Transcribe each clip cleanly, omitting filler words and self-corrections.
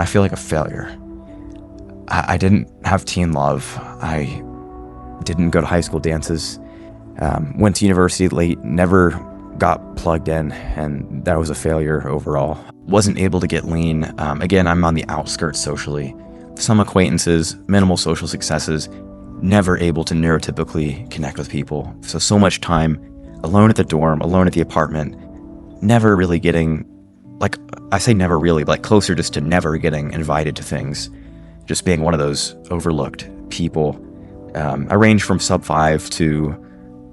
I feel like a failure. I didn't have teen love. I didn't go to high school dances. Went to university late, never got plugged in, and that was a failure overall. Wasn't able to get lean. Again, I'm on the outskirts socially. Some acquaintances, minimal social successes, never able to neurotypically connect with people. So much time alone at the dorm, alone at the apartment, never really getting, like, I say never really, but like closer just to never getting invited to things. Just being one of those overlooked people. I ranged from sub 5 to,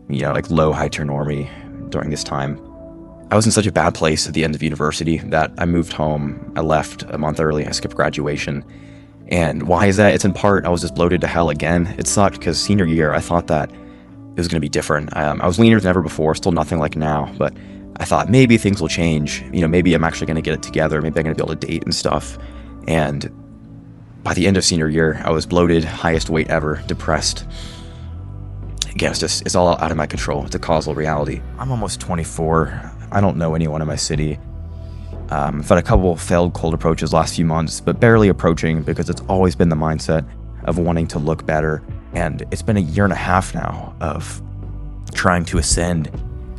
like low high-tier Normie during this time. I was in such a bad place at the end of university that I moved home. I left a month early. I skipped graduation. And why is that? It's in part, I was just bloated to hell again. It sucked because senior year, I thought that it was going to be different. I was leaner than ever before, still nothing like now, but I thought maybe things will change. Maybe I'm actually going to get it together. Maybe I'm going to be able to date and stuff. And by the end of senior year, I was bloated, highest weight ever, depressed. Again, it's all out of my control. It's a causal reality. I'm almost 24. I don't know anyone in my city. I've had a couple failed cold approaches last few months, but barely approaching because it's always been the mindset of wanting to look better. And it's been a year and a half now of trying to ascend.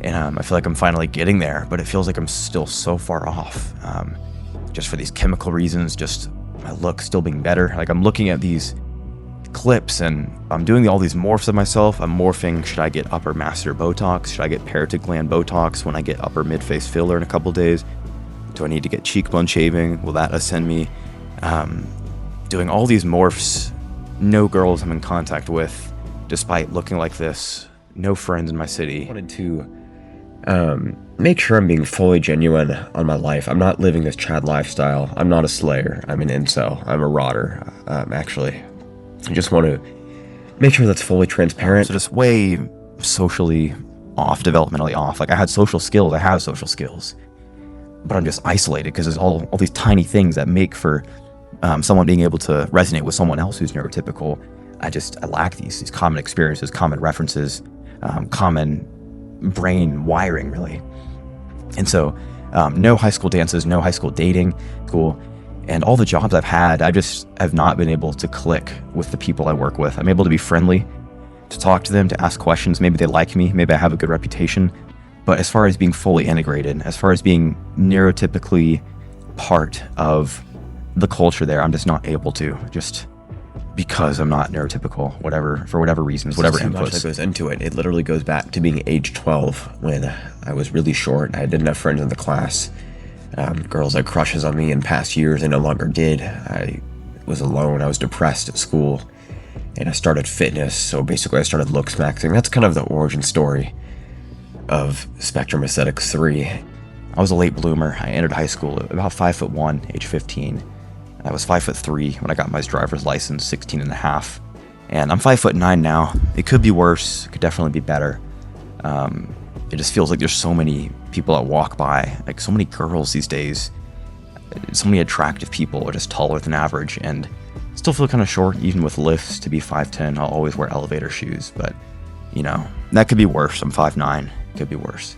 And I feel like I'm finally getting there, but it feels like I'm still so far off. Just for these chemical reasons, just my look still being better. Like, I'm looking at these clips and I'm doing all these morphs of myself. I'm morphing, should I get upper masseter Botox? Should I get parotid gland Botox when I get upper mid-face filler in a couple days? Do I need to get cheekbone shaving? Will that ascend me? Doing all these morphs, no girls I'm in contact with, despite looking like this, no friends in my city. I wanted to make sure I'm being fully genuine on my life. I'm not living this Chad lifestyle. I'm not a slayer. I'm an incel. I'm a rotter, actually. I just want to make sure that's fully transparent. So just way socially off, developmentally off. Like, I had social skills. I have social skills. But I'm just isolated because there's all these tiny things that make for someone being able to resonate with someone else who's neurotypical. I lack these common experiences, common references, common brain wiring, really. And so no high school dances, no high school dating, cool. And all the jobs I've had, I just have not been able to click with the people I work with. I'm able to be friendly, to talk to them, to ask questions. Maybe they like me, maybe I have a good reputation. But as far as being fully integrated, as far as being neurotypically part of the culture there, I'm just not able to, just because I'm not neurotypical, for whatever reasons, whatever inputs that goes into it. It literally goes back to being age 12 when I was really short. I didn't have friends in the class. Girls had crushes on me in past years. I no longer did. I was alone. I was depressed at school, and I started fitness. So basically I started Looksmaxxing. That's kind of the origin story of Spectrum Aesthetics 3. I was a late bloomer. I entered high school at about 5'1", age 15. I was 5'3" when I got my driver's license, 16 and a half. And I'm 5'9" now. It could be worse. It could definitely be better. It just feels like there's so many people that walk by, like so many girls these days. So many attractive people are just taller than average, and still feel kind of short, even with lifts. To be 5'10", I'll always wear elevator shoes, but that could be worse. I'm 5'9", could be worse.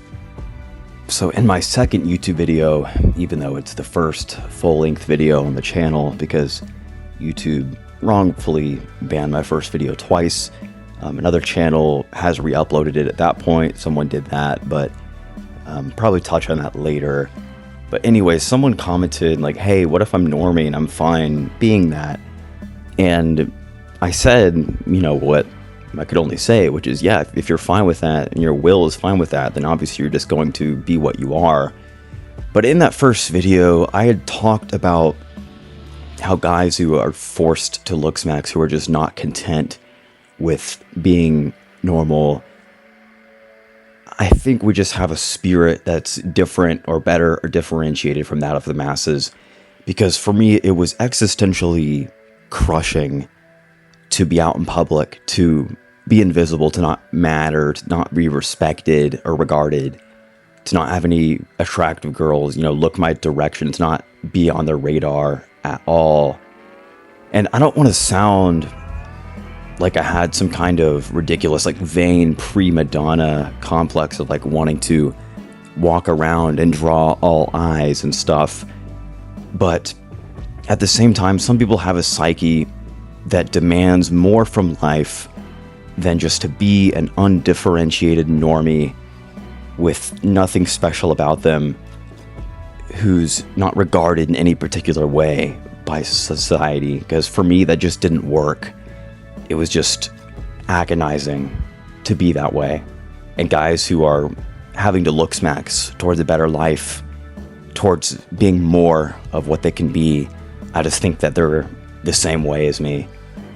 So in my second YouTube video, even though it's the first full-length video on the channel, because YouTube wrongfully banned my first video twice, another channel has re-uploaded it at that point. Someone did that, but probably touch on that later. But anyway, someone commented like, hey, what if I'm Normie and I'm fine being that? And I said, what I could only say, which is, yeah, if you're fine with that and your will is fine with that, then obviously you're just going to be what you are. But in that first video, I had talked about how guys who are forced to Looksmaxx, who are just not content with being normal, I think we just have a spirit that's different or better or differentiated from that of the masses. Because for me, it was existentially crushing to be out in public, to be invisible, to not matter, to not be respected or regarded, to not have any attractive girls, look my direction, to not be on their radar at all. And I don't want to sound like I had some kind of ridiculous, like, vain prima donna complex of like wanting to walk around and draw all eyes and stuff. But at the same time, some people have a psyche that demands more from life than just to be an undifferentiated normie with nothing special about them, who's not regarded in any particular way by society. Because for me, that just didn't work. It was just agonizing to be that way. And guys who are having to Looksmaxx towards a better life, towards being more of what they can be, I just think that they're the same way as me.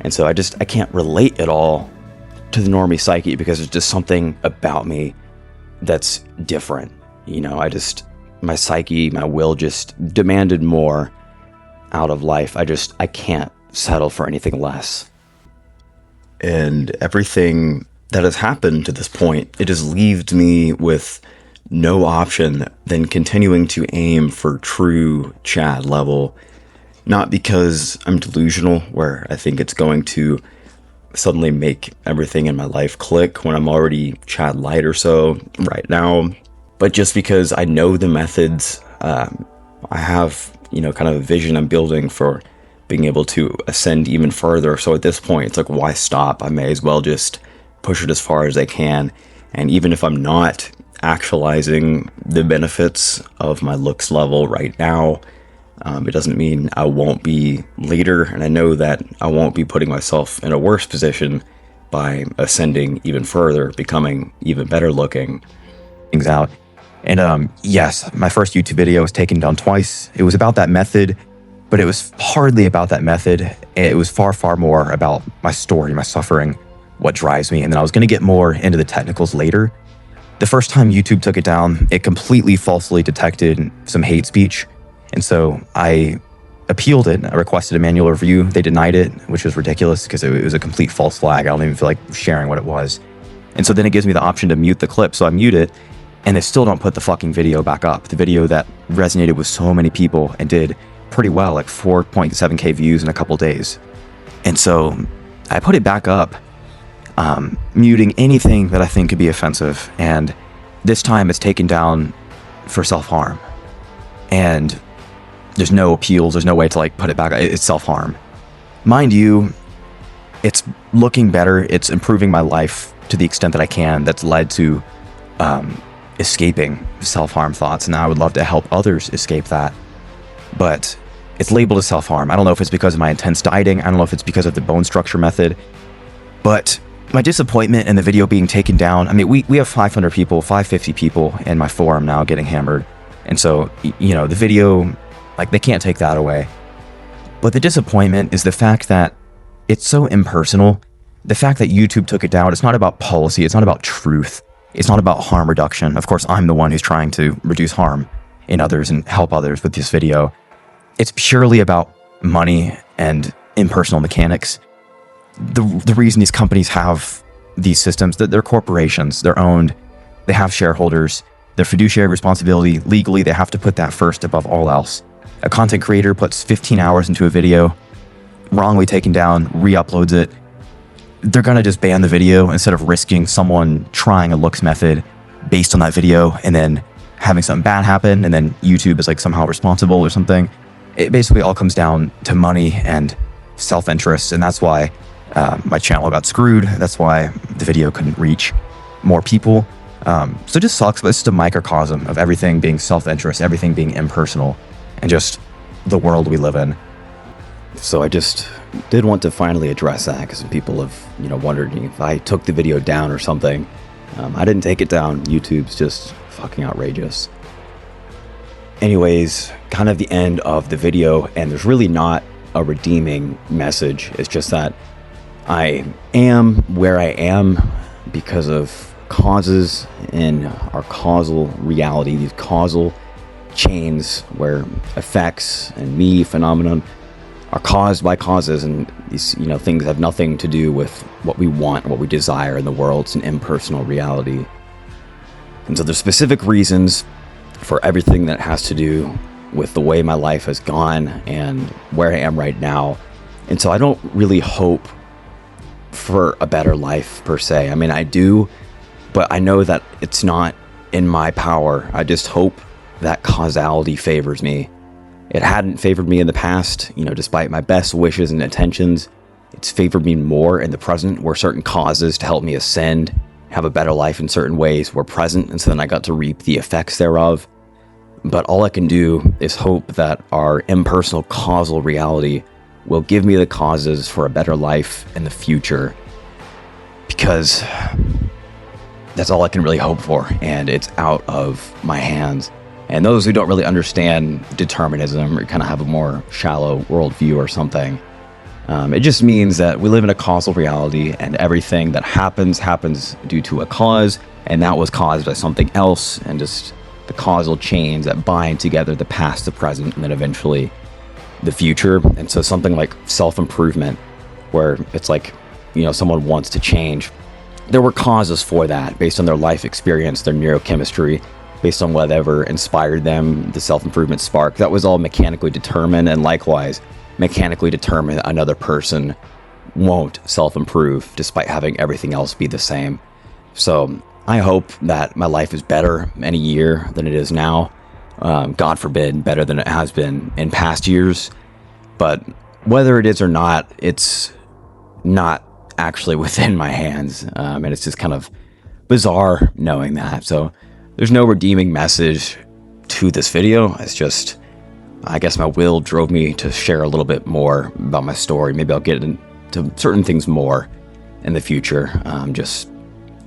And so I can't relate at all to the normie psyche, because there's just something about me that's different. You know, my psyche, my will just demanded more out of life. I can't settle for anything less. And everything that has happened to this point, it has left me with no option than continuing to aim for true Chad level. Not because I'm delusional, where I think it's going to suddenly make everything in my life click when I'm already Chad light or so right now, but just because I know the methods. I have, kind of a vision I'm building for being able to ascend even further. So at this point, it's like, why stop? I may as well just push it as far as I can. And even if I'm not actualizing the benefits of my looks level right now, it doesn't mean I won't be later, and I know that I won't be putting myself in a worse position by ascending even further, becoming even better looking. Things out. And yes, my first YouTube video was taken down twice. It was about that method, but it was hardly about that method. It was far, far more about my story, my suffering, what drives me. And then I was going to get more into the technicals later. The first time YouTube took it down, it completely falsely detected some hate speech. And so I appealed it. I requested a manual review. They denied it, which was ridiculous because it was a complete false flag. I don't even feel like sharing what it was. And so then it gives me the option to mute the clip. So I mute it, and they still don't put the fucking video back up. The video that resonated with so many people and did pretty well, like 4.7K views in a couple days. And so I put it back up, muting anything that I think could be offensive. And this time it's taken down for self-harm. And there's no appeals, there's no way to put it back. It's self-harm. Mind you, it's looking better. It's improving my life to the extent that I can. That's led to escaping self-harm thoughts. And I would love to help others escape that. But it's labeled as self-harm. I don't know if it's because of my intense dieting. I don't know if it's because of the bone structure method. But my disappointment in the video being taken down, I mean, we have 500 people, 550 people in my forum now getting hammered. And so, the video, they can't take that away. But the disappointment is the fact that it's so impersonal. The fact that YouTube took it down, it's not about policy. It's not about truth. It's not about harm reduction. Of course, I'm the one who's trying to reduce harm in others and help others with this video. It's purely about money and impersonal mechanics. The reason these companies have these systems, that they're corporations, they're owned, they have shareholders, their fiduciary responsibility, legally, they have to put that first above all else. A content creator puts 15 hours into a video, wrongly taken down, re-uploads it. They're gonna just ban the video instead of risking someone trying a looks method based on that video and then having something bad happen, and then YouTube is somehow responsible or something. It basically all comes down to money and self-interest, and that's why my channel got screwed. That's why the video couldn't reach more people. So it just sucks, but it's just a microcosm of everything being self-interest, everything being impersonal, and just the world we live in. So I just did want to finally address that, because people have, wondered if I took the video down or something. I didn't take it down. YouTube's just fucking outrageous. Anyways, kind of the end of the video, and there's really not a redeeming message. It's just that I am where I am because of causes in our causal reality, these causal chains where effects and me phenomenon are caused by causes, and these things have nothing to do with what we want, what we desire in the world. It's an impersonal reality. And so there's specific reasons for everything that has to do with the way my life has gone and where I am right now. And so I don't really hope for a better life per se. I mean, I do, but I know that it's not in my power. I just hope that causality favors me. It hadn't favored me in the past, despite my best wishes and intentions. It's favored me more in the present, where certain causes to help me ascend, have a better life in certain ways were present, and so then I got to reap the effects thereof. But all I can do is hope that our impersonal causal reality will give me the causes for a better life in the future, because that's all I can really hope for, and it's out of my hands. And those who don't really understand determinism or kind of have a more shallow worldview or something, it just means that we live in a causal reality, and everything that happens due to a cause, and that was caused by something else, and just the causal chains that bind together the past, the present, and then eventually the future. And so something like self-improvement, where it's like, someone wants to change. There were causes for that based on their life experience, their neurochemistry, based on whatever inspired them, the self-improvement spark. That was all mechanically determined, and likewise, mechanically determined another person won't self-improve despite having everything else be the same. So I hope that my life is better in a year than it is now. God forbid, better than it has been in past years. But whether it is or not, it's not actually within my hands. And it's just kind of bizarre knowing that. So there's no redeeming message to this video. It's just, I guess my will drove me to share a little bit more about my story. Maybe I'll get into certain things more in the future. Just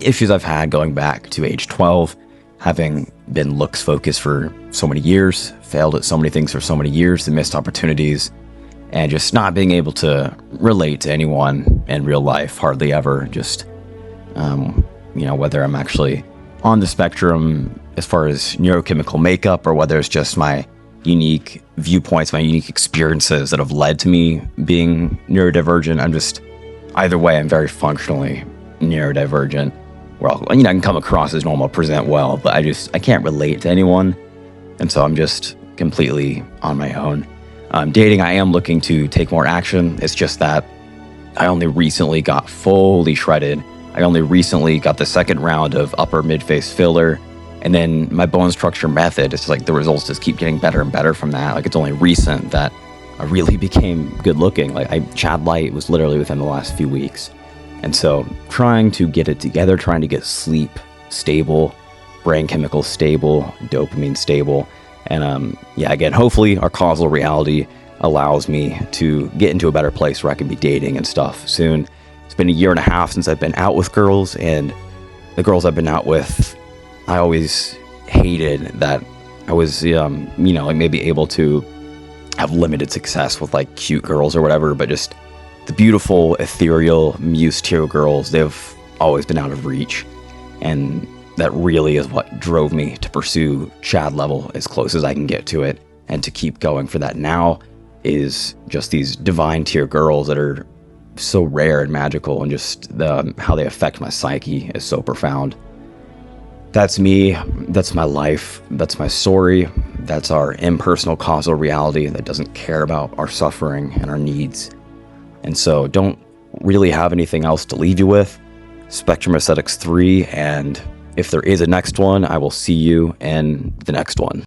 issues I've had going back to age 12, having been looks focused for so many years, failed at so many things for so many years, and missed opportunities, and just not being able to relate to anyone in real life, hardly ever. Just, whether I'm actually on the spectrum as far as neurochemical makeup, or whether it's just my unique viewpoints, my unique experiences that have led to me being neurodivergent. Either way, I'm very functionally neurodivergent. Well, I can come across as normal, present well, but I can't relate to anyone. And so I'm just completely on my own. Dating, I am looking to take more action. It's just that I only recently got fully shredded. I only recently got the second round of upper mid-face filler. And then my bone structure method, it's like the results just keep getting better and better from that. Like, it's only recent that I really became good looking. Like, Chadlite was literally within the last few weeks. And so trying to get it together, trying to get sleep stable, brain chemicals stable, dopamine stable. And again, hopefully our causal reality allows me to get into a better place where I can be dating and stuff soon. It's been a year and a half since I've been out with girls, and the girls I've been out with, I always hated that I was, maybe able to have limited success with like cute girls or whatever, but just the beautiful, ethereal, muse-tier girls, they've always been out of reach. And that really is what drove me to pursue Chad level as close as I can get to it, and to keep going for that now is just these divine tier girls that are so rare and magical, and just how they affect my psyche is so profound. That's me, that's my life, that's my story, that's our impersonal causal reality that doesn't care about our suffering and our needs. And so don't really have anything else to leave you with. Spectrum Aesthetics 3, and if there is a next one, I will see you in the next one.